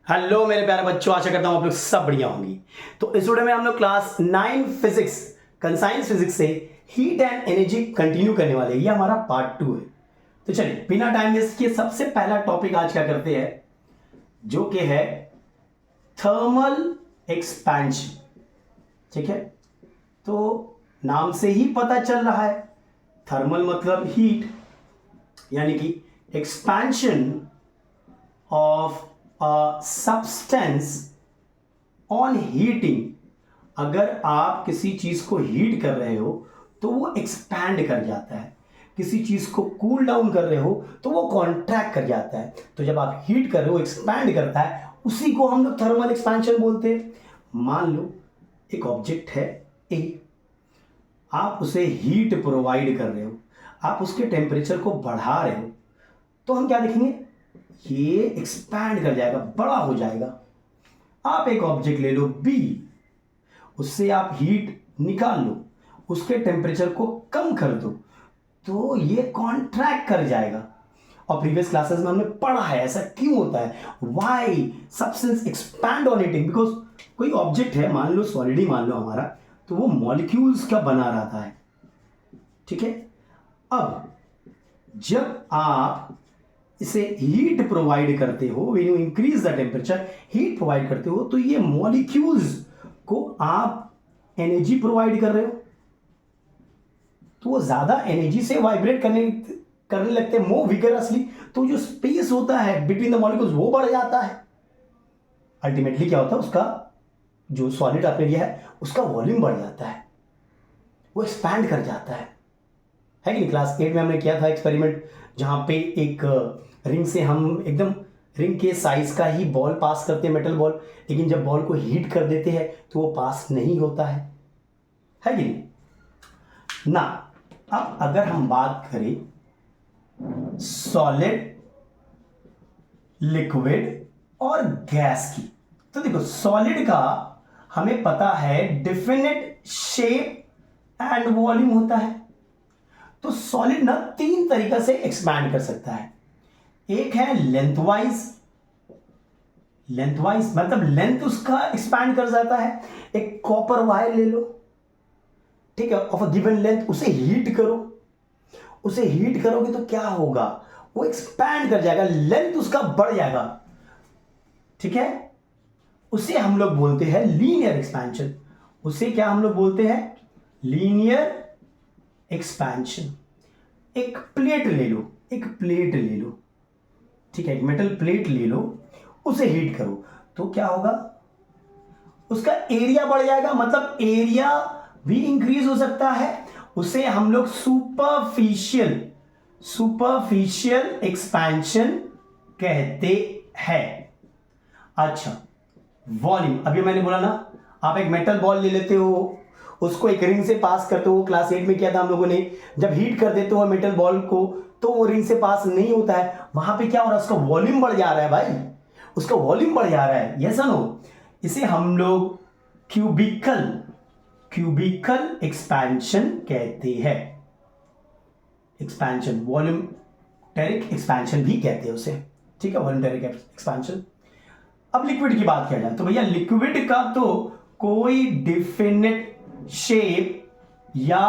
Hello मेरे प्यारे बच्चों, आशा करता हूं आप लोग सब बढ़िया होंगी। तो इस वीडियो में हम लोग क्लास 9 फिजिक्स कंसाइंस फिजिक्स से हीट एंड एनर्जी कंटिन्यू करने वाले हैं। ये हमारा पार्ट 2 है। तो चलिए बिना टाइम वेस्ट किए सबसे पहला टॉपिक आज क्या करते हैं, जो कि है थर्मल एक्सपेंशन। ठीक है, तो नाम से ही पता चल रहा है, थर्मल मतलब हीट, यानी कि expansion of a substance on heating. अगर आप किसी चीज को हीट कर रहे हो तो वो एक्सपैंड कर जाता है, किसी चीज को कूल डाउन कर रहे हो तो वो कॉन्ट्रैक्ट कर जाता है। तो जब आप हीट कर रहे हो एक्सपैंड करता है, उसी को हम लोग थर्मल एक्सपेंशन बोलते हैं। मान लो एक ऑब्जेक्ट है ए, आप उसे हीट प्रोवाइड कर रहे हो, आप उसके टेम्परेचर को बढ़ा रहे हो, तो हम क्या देखेंगे, ये एक्सपैंड कर जाएगा, बड़ा हो जाएगा। आप एक ऑब्जेक्ट ले लो बी, उससे आप हीट निकाल लो, उसके टेम्परेचर को कम कर दो, तो ये कॉन्ट्रैक्ट कर जाएगा। और प्रीवियस क्लासेस में हमने पढ़ा है ऐसा क्यों होता है, why substance expand on heating. Because कोई ऑब्जेक्ट है, मान लो सॉलिड ही मान लो हमारा, तो वो मॉलिक्यूल्स का बना रहता है। ठीक है, अब जब आप इसे हीट प्रोवाइड करते हो, when you increase the temperature, heat provide करते हो, तो ये मॉलिक्यूल्स को आप एनर्जी प्रोवाइड कर रहे हो, तो वो ज्यादा एनर्जी से वाइब्रेट करने लगते हैं, मोर विगरसली। तो जो स्पेस होता है बिटवीन द मॉलिक्यूल्स वो बढ़ जाता है। अल्टीमेटली क्या होता है, उसका जो सॉलिड आपने लिया है उसका वॉल्यूम बढ़ जाता है, वो एक्सपैंड कर जाता है कि नहीं। क्लास 8 में हमने किया था एक्सपेरिमेंट, जहां पे एक रिंग से हम एकदम रिंग के साइज का ही बॉल पास करते हैं, मेटल बॉल, लेकिन जब बॉल को हीट कर देते हैं तो वो पास नहीं होता है कि नहीं ना। अब अगर हम बात करें सॉलिड, लिक्विड और गैस की, तो देखो सॉलिड का हमें पता है डिफिनिट शेप एंड वॉल्यूम होता है। तो सॉलिड ना तीन तरीका से एक्सपैंड कर सकता है। एक है लेंथवाइज, लेंथवाइज मतलब लेंथ उसका एक्सपैंड कर जाता है। एक कॉपर वायर ले लो, ठीक है, ऑफ अ गिवन लेंथ, उसे हीट करो, उसे हीट करोगे तो क्या होगा, वो एक्सपैंड कर जाएगा, लेंथ उसका बढ़ जाएगा। ठीक है, उसे हम लोग बोलते हैं लीनियर एक्सपेंशन। उसे क्या हम लोग बोलते हैं, लीनियर एक्सपेंशन। एक प्लेट ले लो, एक प्लेट ले लो, ठीक है, एक मेटल प्लेट ले लो, उसे हीट करो, तो क्या होगा, उसका एरिया बढ़ जाएगा, मतलब एरिया भी इंक्रीज हो सकता है। उसे हम लोग सुपरफिशियल सुपरफिशियल एक्सपेंशन कहते हैं। अच्छा, वॉल्यूम, अभी मैंने बोला ना, आप एक मेटल बॉल ले लेते हो, उसको एक रिंग से पास करते हो, क्लास 8 में किया था हम लोगों ने। जब हीट कर देते हो मेटल बॉल को, तो वो रिंग से पास नहीं होता है, वहां पे क्या हो रहा है, उसका वॉल्यूम बढ़ जा रहा है भाई, उसका वॉल्यूम बढ़ जा रहा है, यस नो। इसे हम लोग क्यूबिकल क्यूबिकल एक्सपेंशन कहते हैं। एक्सपेंशन, वॉल्यूमेट्रिक एक्सपेंशन भी कहते हैं उसे, ठीक है, वॉल्यूमेट्रिक एक्सपेंशन। अब लिक्विड की बात किया जाए तो भैया लिक्विड का तो कोई डिफिनिट शेप या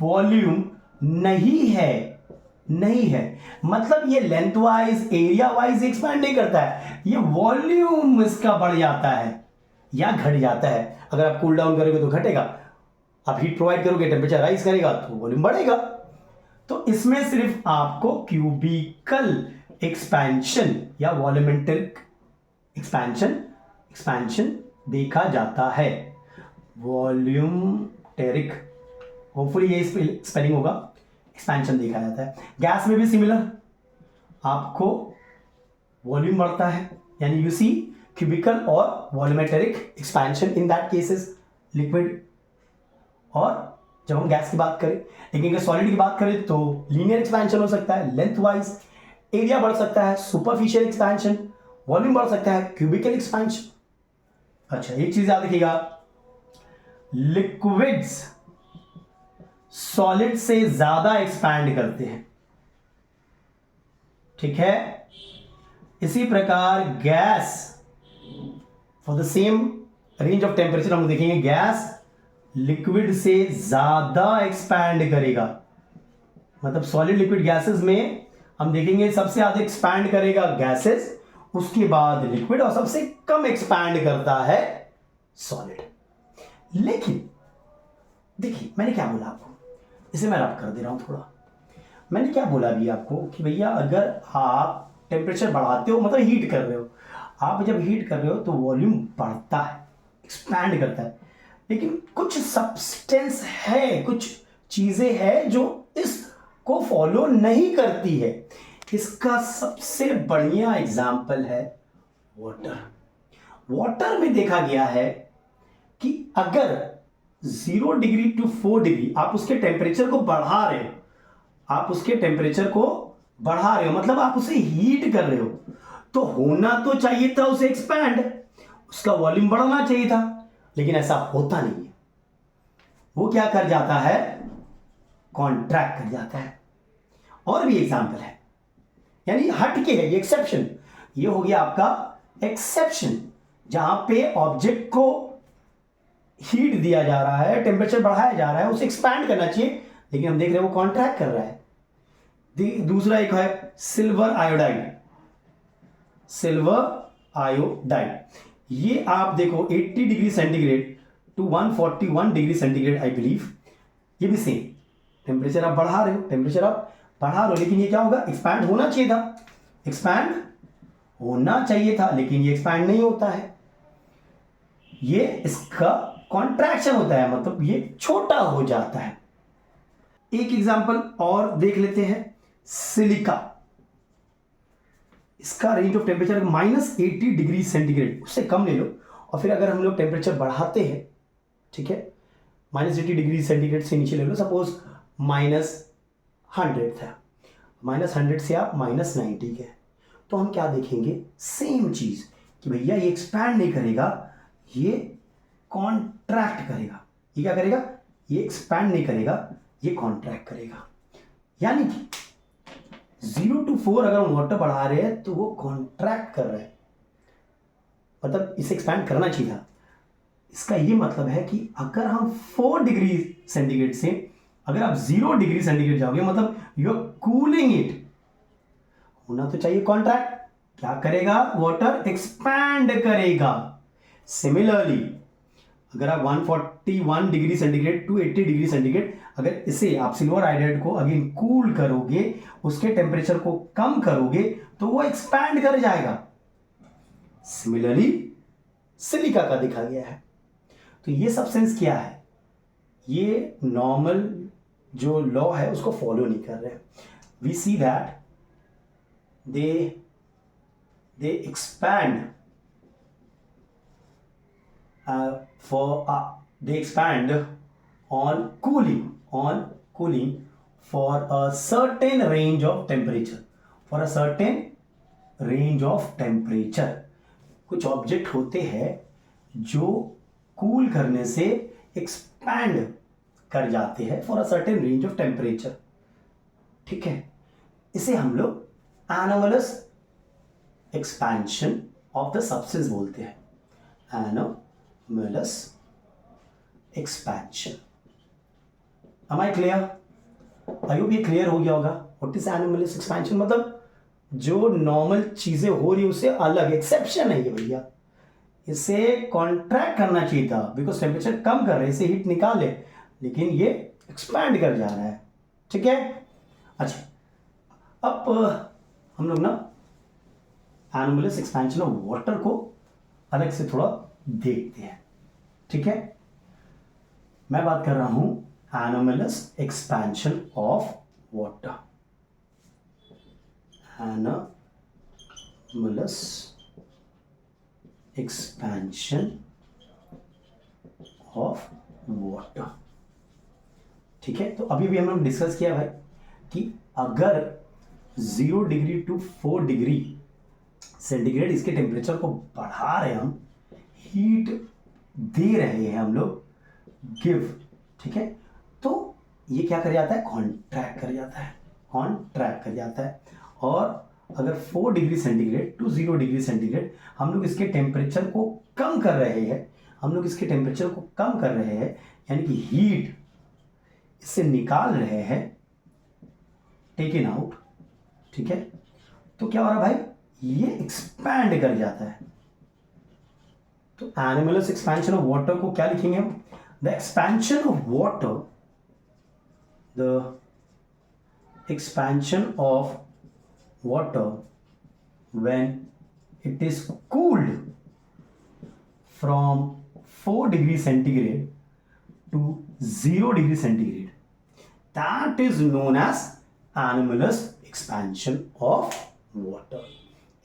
वॉल्यूम नहीं है, नहीं है, मतलब ये length wise area wise expand नहीं करता है, ये वॉल्यूम इसका बढ़ जाता है या घट जाता है। अगर आप कूल डाउन करोगे तो घटेगा, आप हीट प्रोवाइड करोगे टेम्परेचर राइज करेगा तो वॉल्यूम बढ़ेगा। तो इसमें सिर्फ आपको क्यूबिकल एक्सपेंशन या वॉल्यूमेट्रिक एक्सपेंशन एक्सपेंशन देखा जाता है, वॉल्यूमेट्रिक, होपफुली ये स्पेलिंग होगा, एक्सपेंशन देखा जाता है। गैस में भी सिमिलर, आपको वॉल्यूम बढ़ता है, यानी यू सी क्यूबिकल और volumetric expansion in that cases liquid. और जब हम गैस की बात करें, लेकिन अगर सॉलिड की बात करें तो लीनियर एक्सपेंशन हो सकता है, लेंथ वाइज, एरिया बढ़ सकता है, सुपरफिशियल एक्सपेंशन, वॉल्यूम बढ़ सकता है, क्यूबिकल एक्सपेंशन। अच्छा, एक चीज याद रखिएगा, लिक्विड्स सॉलिड से ज्यादा एक्सपैंड करते हैं, ठीक है। इसी प्रकार gas for the same range of temperature हम देखेंगे गैस लिक्विड से ज्यादा एक्सपैंड करेगा, मतलब सॉलिड लिक्विड गैसेस में हम देखेंगे सबसे ज्यादा एक्सपैंड करेगा गैसेस, उसके बाद लिक्विड, और सबसे कम एक्सपैंड करता है सॉलिड। लेकिन देखिए मैंने क्या बोला आपको, इसे मैं रब कर दे रहा हूं थोड़ा। मैंने क्या बोला अभी आपको कि भैया अगर आप टेम्परेचर बढ़ाते हो, मतलब हीट कर रहे हो, आप जब हीट कर रहे हो तो वॉल्यूम बढ़ता है, एक्सपैंड करता है। लेकिन कुछ सब्सटेंस है, कुछ चीजें हैं जो इसको फॉलो नहीं करती है। इसका सबसे बढ़िया एग्जाम्पल है वाटर। वाटर में देखा गया है कि अगर 0 डिग्री टू 4 डिग्री आप उसके टेम्परेचर को बढ़ा रहे हो, आप उसके टेम्परेचर को बढ़ा रहे हो मतलब आप उसे हीट कर रहे हो, तो होना तो चाहिए था उसे एक्सपैंड, उसका वॉल्यूम बढ़ना चाहिए था, लेकिन ऐसा होता नहीं है। वो क्या कर जाता है, कॉन्ट्रैक्ट कर जाता है। और भी एग्जाम्पल है, यानी हट के है, ये एक्सेप्शन, ये हो गया आपका एक्सेप्शन, जहां पे ऑब्जेक्ट को हीट दिया जा रहा है, टेम्परेचर बढ़ाया जा रहा है, उसे एक्सपैंड करना चाहिए, लेकिन हम देख रहे हैं वो कॉन्ट्रैक्ट कर रहा है। दूसरा एक है सिल्वर आयोडाइड, सिल्वर आयोडाइड, ये आप देखो 80 degree centigrade to 141 degree centigrade I believe, ये भी सेम टेम्परेचर आप बढ़ा रहे हो, टेम्परेचर आप बढ़ा रहे हो, लेकिन ये क्या होगा, एक्सपैंड होना चाहिए था, एक्सपैंड होना चाहिए था, लेकिन ये एक्सपैंड नहीं होता है, ये इसका कॉन्ट्रैक्शन होता है, मतलब ये छोटा हो जाता है। एक एग्जांपल और देख लेते हैं, सिलिका, इसका range of temperature -80 degree centigrade, उससे कम ले लो, और फिर अगर हम लोग टेम्परेचर बढ़ाते हैं, ठीक है, -80 डिग्री सेंटीग्रेड से नीचे ले लो, सपोज -100 था, -100 से आप -90 गए, तो हम क्या देखेंगे, सेम चीज कि भैया ये एक्सपैंड नहीं करेगा, ये कॉन्ट्रैक्ट करेगा। ये क्या करेगा, ये एक्सपैंड नहीं करेगा, ये कॉन्ट्रैक्ट करेगा। यानी कि 0 to 4 अगर हम वाटर बढ़ा रहे हैं तो वो कॉन्ट्रैक्ट कर रहा है, मतलब इसे एक्सपैंड करना चाहिए था। इसका ये मतलब है कि अगर हम 4 डिग्री सेंटीग्रेड से अगर आप 0 डिग्री सेंटीग्रेड जाओगे, मतलब यू आर कूलिंग इट, होना तो चाहिए कॉन्ट्रैक्ट, क्या करेगा, वाटर एक्सपैंड करेगा। सिमिलरली अगर आप 141 degree centigrade to 80 degree centigrade, अगर इसे आप सिल्वर आयोडाइड को अगेन कूल करोगे, उसके टेम्परेचर को कम करोगे, तो वो एक्सपैंड कर जाएगा। सिमिलरली सिलिका का देखा गया है। तो ये सब्सटेंस क्या है, ये नॉर्मल जो लॉ है उसको फॉलो नहीं कर रहे। We see that they expand they expand on cooling for a certain range of temperature, कुछ ऑब्जेक्ट होते हैं जो कूल करने से एक्सपैंड कर जाते हैं for a certain range of temperature, ठीक है। इसे हम लोग anomalous expansion of the substance बोलते हैं, anomalous expansion. Am I clear? I hope ये क्लियर हो गया होगा। What is anomalous expansion? मतलब जो नॉर्मल चीजें हो रही है उससे अलग एक्सेप्शन है ये भैया, इसे कॉन्ट्रैक्ट करना चाहिए था, बिकॉज टेम्परेचर कम कर रहे हैं, इसे हीट निकाले, लेकिन ये एक्सपैंड कर जा रहा है, ठीक है। अच्छा, अब हम लोग ना एनोमलस एक्सपेंशन ऑफ वाटर को अलग से थोड़ा देखते हैं, ठीक है। मैं बात कर रहा हूं anomalous expansion of water, anomalous expansion of water, ठीक है। तो अभी भी हम लोग डिस्कस किया भाई कि अगर 0 डिग्री टू 4 डिग्री सेंटीग्रेड इसके टेम्परेचर को बढ़ा रहे हैं, हम हीट दे रहे हैं हम लोग, गिव, ठीक है, तो ये क्या कर जाता है, कॉन्ट्रैक्ट कर जाता है, कॉन्ट्रैक्ट कर जाता है। और अगर 4 degree centigrade to 0 degree centigrade हम लोग इसके टेम्परेचर को कम कर रहे हैं, यानी कि हीट इससे निकाल रहे हैं, टेकन आउट, ठीक है, तो क्या हो रहा है भाई, ये एक्सपैंड कर जाता है। तो एनोमलस एक्सपेंशन ऑफ वाटर को क्या लिखेंगे हम, the expansion of water when it is cooled from 4 degree centigrade to 0 degree centigrade, that is known as anomalous expansion of water।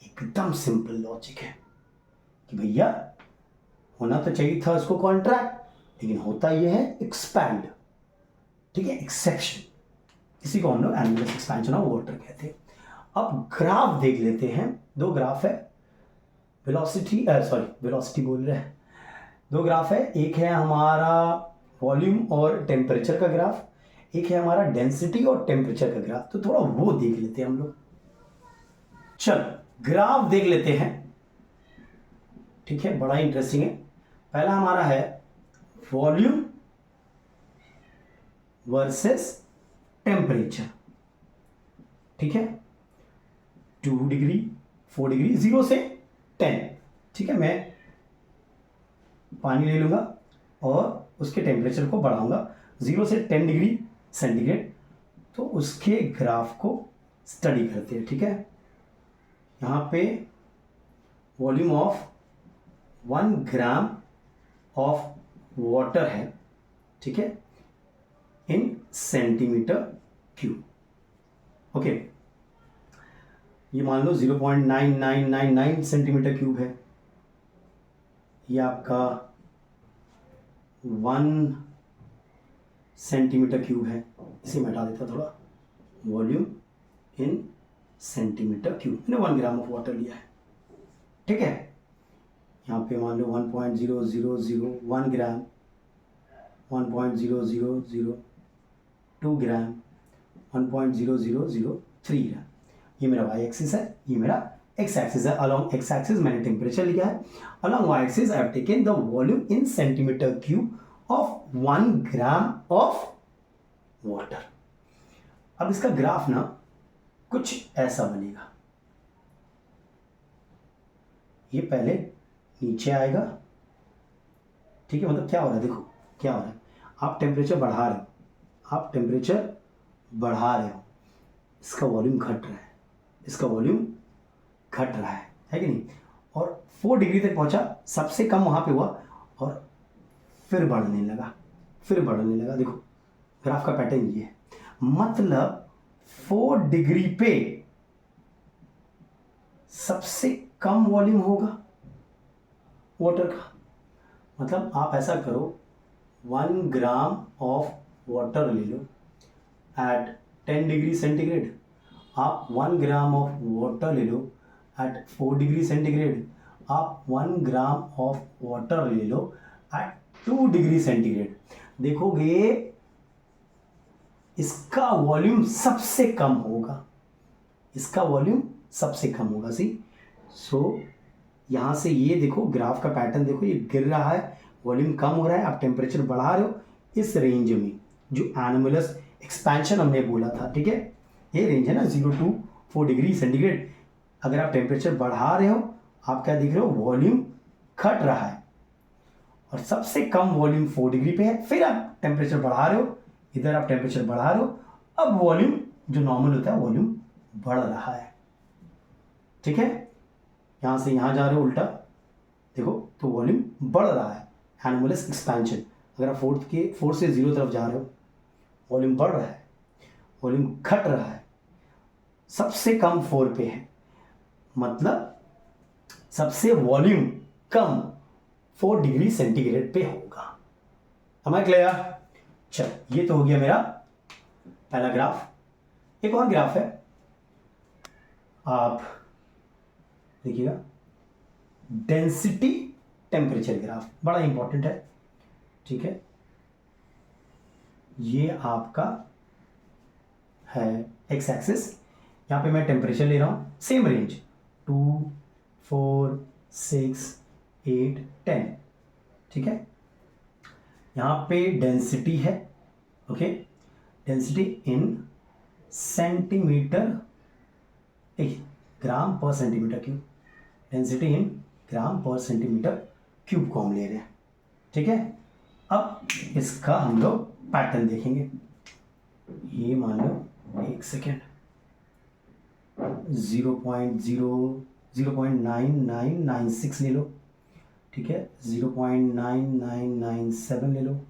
एकदम सिंपल लॉजिक है कि भैया होना तो चाहिए था उसको कॉन्ट्रैक्ट, लेकिन होता यह है एक्सपैंड, ठीक है, एक्सेप्शन, इसी को हम लोग एनोमलस एक्सपेंशन ऑफ वाटर कहते हैं। अब ग्राफ देख लेते हैं, दो ग्राफ है, वेलोसिटी बोल रहे हैं, दो ग्राफ है, एक है हमारा वॉल्यूम और टेम्परेचर का ग्राफ, एक है हमारा डेंसिटी और टेम्परेचर का ग्राफ। तो थोड़ा वो देख लेते हैं हम लोग। चलो ग्राफ देख लेते हैं, ठीक है, बड़ा इंटरेस्टिंग है। पहला हमारा है वॉल्यूम वर्सेस टेम्परेचर, ठीक है, 2 डिग्री 4 डिग्री 0 से 10, ठीक है, मैं पानी ले लूंगा और उसके टेम्परेचर को बढ़ाऊंगा 0 से 10 डिग्री सेंटीग्रेड, तो उसके ग्राफ को स्टडी करते हैं, ठीक है। यहाँ पे volume of 1 gram of water है, ठीक है, इन सेंटीमीटर क्यूब, ओके। ये मान लो 0.9999 सेंटीमीटर क्यूब है, ये आपका 1 सेंटीमीटर क्यूब है, इसे मैं हटा देता थोड़ा, वॉल्यूम इन सेंटीमीटर क्यूब, मैंने 1 ग्राम ऑफ वाटर लिया है, ठीक है। यहाँ पे मान लो 1.0001 ग्राम, 1.0002 ग्राम, 1.0003 ग्राम, ये मेरा वाई एक्सिस है, ये मेरा एक्स एक्सिस है। अलोंग एक्स एक्सिस मैंने टेम्परेचर लिया है, along Y axis I have taken the volume in centimetre cube of 1 gram of water. अब इसका ग्राफ ना कुछ ऐसा बनेगा, ये पहले नीचे आएगा, ठीक है, मतलब क्या हो रहा है, देखो क्या हो रहा है, आप टेम्परेचर बढ़ा रहे हो, इसका वॉल्यूम घट रहा है, है कि नहीं, और 4 डिग्री तक पहुंचा, सबसे कम वहां पे हुआ और फिर बढ़ने लगा, देखो ग्राफ का पैटर्न ये है, मतलब 4 डिग्री पे सबसे कम वॉल्यूम होगा वाटर का। मतलब आप ऐसा करो, 1 ग्राम ऑफ वाटर ले लो एट 10 डिग्री सेंटीग्रेड, आप 1 ग्राम ऑफ वाटर ले लो एट 4 डिग्री सेंटीग्रेड, आप 1 ग्राम ऑफ वाटर ले लो एट 2 डिग्री सेंटीग्रेड, देखोगे इसका वॉल्यूम सबसे कम होगा, सी। सो यहाँ से ये देखो ग्राफ का पैटर्न देखो, ये गिर रहा है, वॉल्यूम कम हो रहा है, आप टेम्परेचर बढ़ा रहे हो इस रेंज में, जो एनोमलस एक्सपेंशन हमने बोला था, ठीक है, ये रेंज है ना 0 to 4 डिग्री सेंटीग्रेड। अगर आप टेम्परेचर बढ़ा रहे हो, आप क्या देख रहे हो, वॉल्यूम घट रहा है, और सबसे कम वॉल्यूम 4 डिग्री पे है, फिर आप टेम्परेचर बढ़ा रहे हो, इधर आप टेम्परेचर बढ़ा रहे हो, अब वॉल्यूम जो नॉर्मल होता है वॉल्यूम बढ़ रहा है, ठीक है, यहाँ से यहाँ जा रहे हो उल्टा, देखो तो वॉल्यूम बढ़ रहा है, एनोमलस एक्सपेंशन। अगर आप 4 से 0 तरफ जा रहे हो, वॉल्यूम बढ़ रहा है, वॉल्यूम घट रहा है, सबसे कम 4 पे है, मतलब सबसे वॉल्यूम कम 4 डिग्री सेंटीग्रेड पे होगा। हमें क्लियर? चल, ये तो हो गया मेरा पहला ग्राफ। एक और ग्राफ है, आप देखिएगा, डेंसिटी टेम्परेचर ग्राफ, बड़ा इंपॉर्टेंट है, ठीक है। ये आपका है एक्स एक्सिस, यहाँ पे मैं टेम्परेचर ले रहा हूँ सेम रेंज 2, 4, 6, 8, 10, ठीक है। यहाँ पे डेंसिटी है, ओके, डेंसिटी इन सेंटीमीटर, ग्राम पर सेंटीमीटर क्यूब, डेंसिटी इन ग्राम पर सेंटीमीटर क्यूब को हम ले रहे हैं, ठीक है। अब इसका हम लोग पैटर्न देखेंगे। ये मान लो 1 सेकेंड 0.9996 ले लो, ठीक है, 0.9997 ले लो,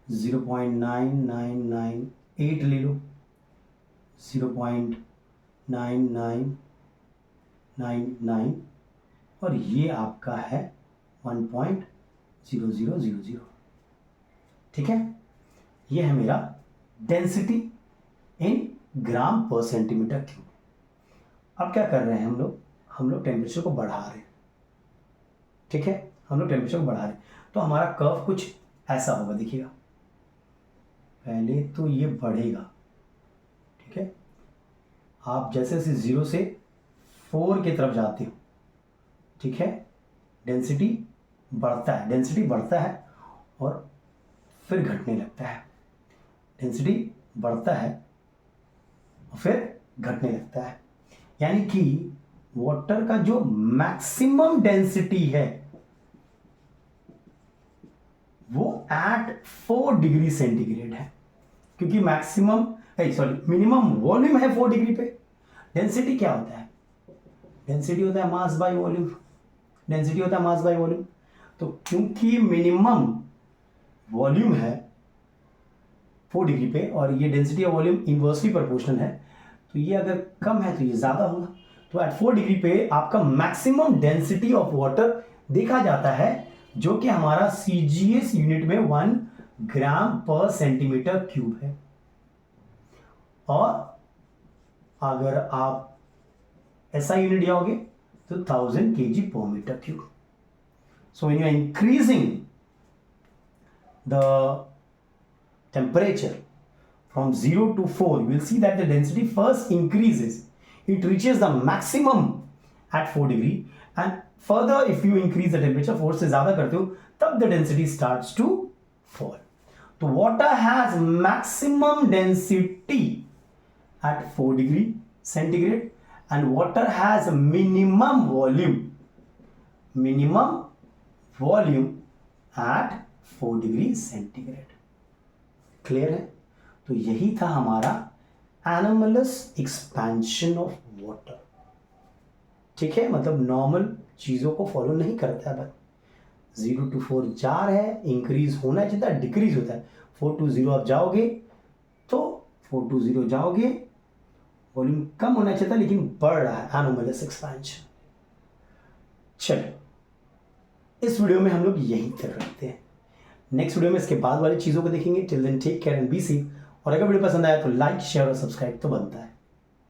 0.9998 ले लो, 0.9999 और ये आपका है 1.0000, ठीक है। ये है मेरा डेंसिटी इन ग्राम पर सेंटीमीटर क्यूब। अब क्या कर रहे हैं हम लोग टेम्परेचर को बढ़ा रहे हैं, ठीक है, हम लोग टेम्परेचर को बढ़ा रहे हैं। तो हमारा कर्व कुछ ऐसा होगा, देखिएगा, पहले तो ये बढ़ेगा, ठीक है, आप जैसे जैसे 0 से 4 की तरफ जाते हो, ठीक है, डेंसिटी बढ़ता है और फिर घटने लगता है, डेंसिटी बढ़ता है और फिर घटने लगता है। यानी कि वाटर का जो मैक्सिमम डेंसिटी है वो एट 4 डिग्री सेंटीग्रेड है, क्योंकि मिनिमम वॉल्यूम है 4 डिग्री पे। डेंसिटी क्या होता है? डेंसिटी होता है मास बाय वॉल्यूम, डेंसिटी होता है मास बाय वॉल्यूम। तो क्योंकि मिनिमम वॉल्यूम है 4 डिग्री पे और ये डेंसिटी और वॉल्यूम इनवर्सली प्रोपोर्शनल है, तो ये अगर कम है तो ये ज़्यादा होगा। तो एट 4 डिग्री पे आपका मैक्सिमम डेंसिटी ऑफ वाटर देखा जाता है, जो कि हमारा CGS यूनिट में 1 ग्राम पर सेंटीमीटर क्यूब है। और अगर आप SI यूनिट जाओगे तो 1000 kg per meter cube. So when you are increasing the temperature from 0 to 4, you will see that the density first increases. It reaches the maximum at 4 degree, and further if you increase the temperature 4 से ज़्यादा करते हो तब the density starts to fall. तो water has maximum density at 4 degree centigrade and water has minimum volume at 4 degree centigrade. Clear है? तो यही था हमारा एनोमलस एक्सपेंशन ऑफ वाटर, ठीक है, मतलब नॉर्मल चीजों को फॉलो नहीं करता है, बस 0 to 4 जा रहा है, इंक्रीज होना चाहिए, डिक्रीज होता है। 4 to 0 आप जाओगे तो 4 to 0 जाओगे, वॉल्यूम कम होना चाहिए लेकिन बढ़ रहा है, एनोमलस एक्सपेंशन। चलो, इस वीडियो में हम लोग यहीं तक रखते हैं। नेक्स्ट वीडियो में इसके बाद वाली चीज़ों को देखेंगे। Till then take care and be safe. और अगर वीडियो पसंद आया तो लाइक, शेयर और सब्सक्राइब तो बनता है।